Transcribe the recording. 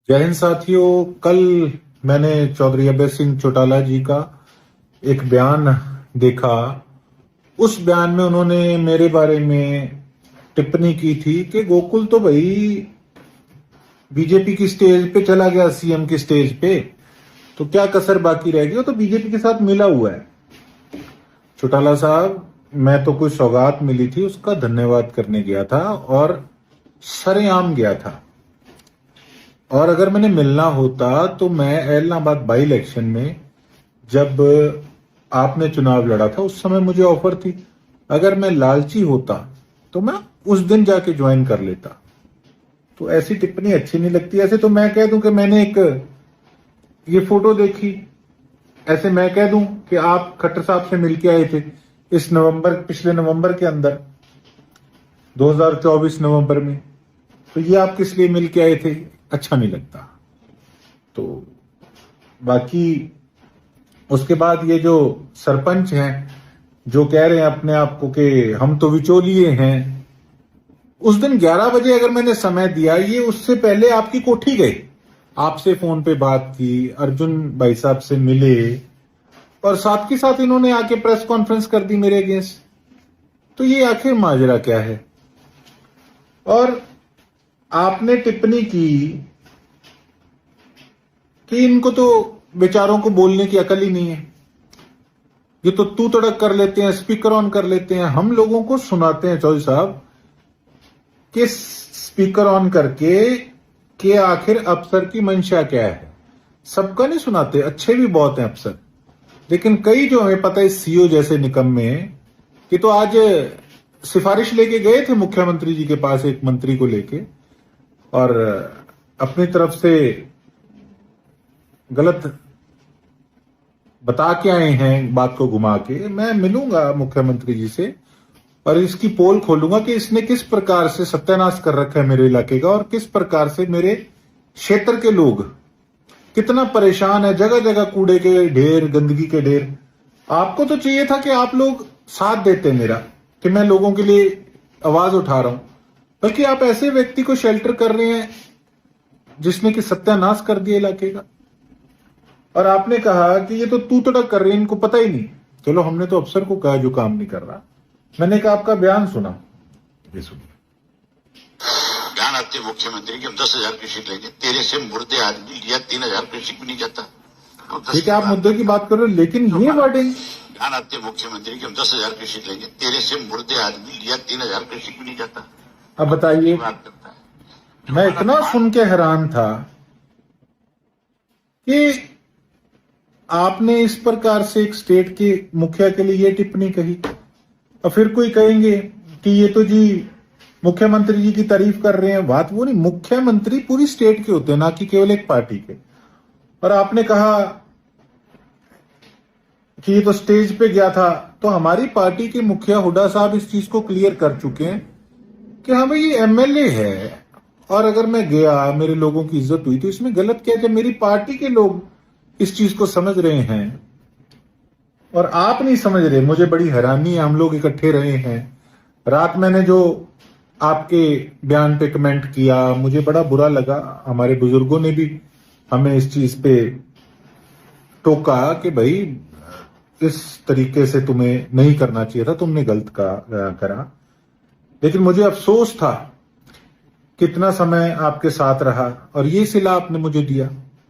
जय हिंद साथियों। कल मैंने चौधरी अभय सिंह चौटाला जी का एक बयान देखा। उस बयान में उन्होंने मेरे बारे में टिप्पणी की थी कि गोकुल तो भाई बीजेपी की स्टेज पे चला गया, सीएम की स्टेज पे, तो क्या कसर बाकी रह गई? वो तो बीजेपी के साथ मिला हुआ है। चौटाला साहब, मैं तो कोई सौगात मिली थी उसका धन्यवाद करने गया था और सरेआम गया था। और अगर मैंने मिलना होता तो मैं इलाहाबाद बाई इलेक्शन में, जब आपने चुनाव लड़ा था, उस समय मुझे ऑफर थी। अगर मैं लालची होता तो मैं उस दिन जाके ज्वाइन कर लेता। तो ऐसी टिप्पणी अच्छी नहीं लगती। ऐसे तो मैं कह दूं कि मैंने एक ये फोटो देखी, ऐसे मैं कह दूं कि आप खट्टर साहब से मिलके आए थे इस नवंबर, पिछले नवंबर के अंदर, 2024 नवंबर में, तो ये आप किस लिए मिलके आए थे? अच्छा नहीं लगता। तो बाकी उसके बाद ये जो सरपंच हैं जो कह रहे हैं अपने आप को कि हम तो विचोलिए हैं, उस दिन 11 बजे अगर मैंने समय दिया, ये उससे पहले आपकी कोठी गए, आपसे फोन पे बात की, अर्जुन भाई साहब से मिले और साथ के साथ इन्होंने आके प्रेस कॉन्फ्रेंस कर दी मेरे अगेंस्ट। तो ये आखिर माजरा क्या है? और आपने टिप्पणी की कि इनको तो बेचारों को बोलने की अकल ही नहीं है, ये तो तू तड़क कर लेते हैं, स्पीकर ऑन कर लेते हैं, हम लोगों को सुनाते हैं चौधरी साहब कि स्पीकर ऑन करके कि आखिर अफसर की मंशा क्या है। सबका नहीं सुनाते, अच्छे भी बहुत हैं अफसर, लेकिन कई जो हमें पता है सीओ जैसे निकम्मे कि तो आज सिफारिश लेके गए थे मुख्यमंत्री जी के पास एक मंत्री को लेके, और अपनी तरफ से गलत बता के आए हैं बात को घुमा के। मैं मिलूंगा मुख्यमंत्री जी से और इसकी पोल खोलूंगा कि इसने किस प्रकार से सत्यानाश कर रखा है मेरे इलाके का, और किस प्रकार से मेरे क्षेत्र के लोग कितना परेशान है। जगह जगह कूड़े के ढेर, गंदगी के ढेर। आपको तो चाहिए था कि आप लोग साथ देते मेरा, कि मैं लोगों के लिए आवाज उठा रहा हूं, बल्कि आप ऐसे व्यक्ति को शेल्टर कर रहे हैं जिसने कि सत्यानाश कर दिया इलाके का। और आपने कहा कि ये तो तू तड़क कर रहे हैं, इनको पता ही नहीं। चलो, हमने तो अफसर को कहा जो काम नहीं कर रहा। मैंने कहा आपका बयान सुना, ये सुनिए। बयान आते मुख्यमंत्री की हम 10,000 की सीट लेंगे, तेरे से मुर्दे आदमी लिया 3,000 की सीट भी नहीं जाता। ठीक है, आप मुद्दे की बात कर रहे हो, लेकिन ये वर्डिंग। बयान आते मुख्यमंत्री की हम 10,000 की सीट लेंगे, तेरे से मुर्दे आदमी लिया 3,000 की सीट भी नहीं जाता। अब बताइए, मैं इतना सुन के हैरान था कि आपने इस प्रकार से एक स्टेट के मुखिया के लिए ये टिप्पणी कही, और फिर कोई कहेंगे कि ये तो जी मुख्यमंत्री जी की तारीफ कर रहे हैं। बात वो नहीं, मुख्यमंत्री पूरी स्टेट के होते हैं, ना कि केवल एक पार्टी के। और आपने कहा कि ये तो स्टेज पे गया था, तो हमारी पार्टी के मुखिया हुड्डा साहब इस चीज को क्लियर कर चुके हैं कि हाँ भाई, ये एमएलए है, और अगर मैं गया, मेरे लोगों की इज्जत हुई, तो इसमें गलत क्या है? जब मेरी पार्टी के लोग इस चीज को समझ रहे हैं और आप नहीं समझ रहे, मुझे बड़ी हैरानी है। हम लोग इकट्ठे रहे हैं, रात मैंने जो आपके बयान पे कमेंट किया, मुझे बड़ा बुरा लगा। हमारे बुजुर्गों ने भी हमें इस चीज पे टोका कि भाई, इस तरीके से तुम्हें नहीं करना चाहिए था, तुमने गलत करा। लेकिन मुझे अफसोस था कितना समय आपके साथ रहा, और ये सिला आपने मुझे दिया।